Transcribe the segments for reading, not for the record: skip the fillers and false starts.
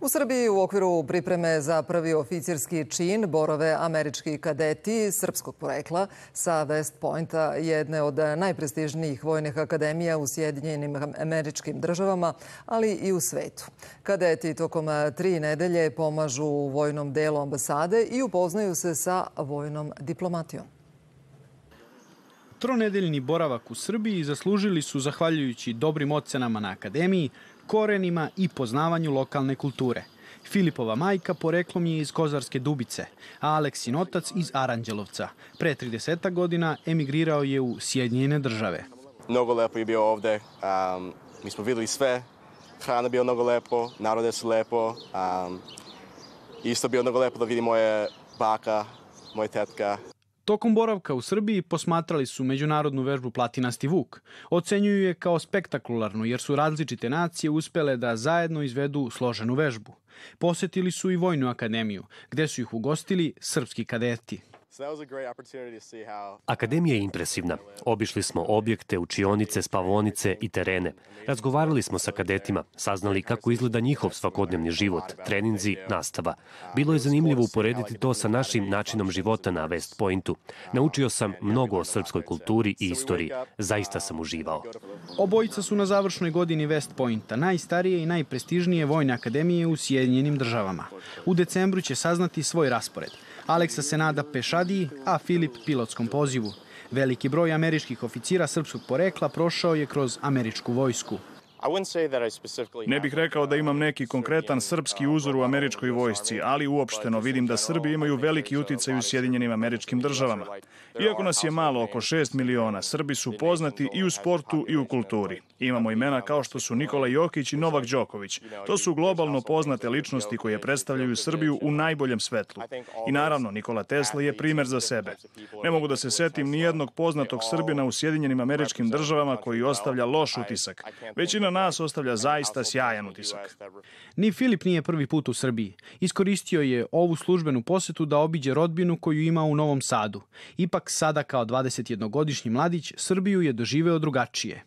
U Srbiji u okviru pripreme za prvi oficirski čin borave američki kadeti srpskog porekla sa West Pointa, jedne od najprestižnijih vojnih akademija u Sjedinjenim Američkim Državama, ali i u svetu. Kadeti tokom 3 nedelje pomažu u vojnom delu ambasade i upoznaju se sa vojnom diplomatijom. Tronedeljni boravak u Srbiji zaslužili su zahvaljujući dobrim ocenama na akademiji, korenima i poznavanju lokalne kulture. Filipova majka poreklom je iz Kozarske Dubice, a Aleksin otac iz Aranđelovca. Pre 30 godina emigrirao je u Sjedinjene Države. Mnogo lepo je bio ovde. Mi smo videli sve. Hrana je bio mnogo lepo, narode su lepo. Isto bio mnogo lepo da vidim moje baka, moje tetka. Tokom boravka u Srbiji posmatrali su međunarodnu vežbu Platinasti Vuk. Ocenjuju je kao spektakularnu jer su različite nacije uspele da zajedno izvedu složenu vežbu. Posetili su i Vojnu akademiju, gde su ih ugostili srpski kadeti. Akademija je impresivna. Obišli smo objekte, učionice, spavaonice i terene. Razgovarali smo sa kadetima, saznali kako izgleda njihov svakodnevni život, treninzi, nastava. Bilo je zanimljivo uporediti to sa našim načinom života na West Pointu. Naučio sam mnogo o srpskoj kulturi i istoriji. Zaista sam uživao. Obojica su na završnoj godini West Pointa, najstarije i najprestižnije vojne akademije u Sjedinjenim Državama. U decembru će saznati svoj raspored. Aleksa se nada pešadiji, a Filip pilotskom pozivu. Veliki broj američkih oficira srpskog porekla prošao je kroz američku vojsku. Ne bih rekao da imam neki konkretan srpski uzor u američkoj vojsci, ali uopšteno vidim da Srbi imaju veliki uticaj u Sjedinjenim Američkim Državama. Iako nas je malo, oko 6 miliona, Srbi su poznati i u sportu i u kulturi. Imamo imena kao što su Nikola Jokić i Novak Đoković. To su globalno poznate ličnosti koje predstavljaju Srbiju u najboljem svetlu. I naravno, Nikola Tesla je primer za sebe. Ne mogu da se setim ni jednog poznatog Srbina u Sjedinjenim Američkim Državama koji ostavlja loš utisak. Većina nas ostavlja zaista sjajan utisak. Ni Filip nije prvi put u Srbiji. Iskoristio je ovu službenu posetu da obiđe rodbinu koju ima u Novom Sadu. Ipak sada kao 21-godišnji mladić Srbiju je doživeo drugačije.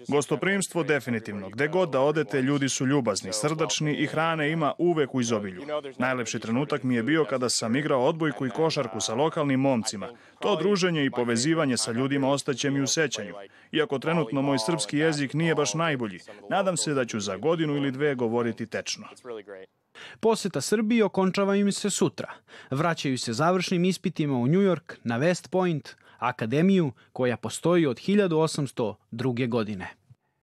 Gostoprimstvo definitivno. Gde god da odete, ljudi su ljubazni, srdačni i hrane ima uvek u izobilju. Najlepši trenutak mi je bio kada sam igrao odbojku i košarku sa lokalnim momcima. To druženje i povezivanje sa ljudima ostaće mi u sećanju. Iako trenutno moj srpski jezik nije baš najbolji, nadam se da ću za 1 ili 2 govoriti tečno. Poseta Srbiji okončava im se sutra. Vraćaju se završnim ispitima u New York, na West Point, akademiju koja postoji od 1802. godine.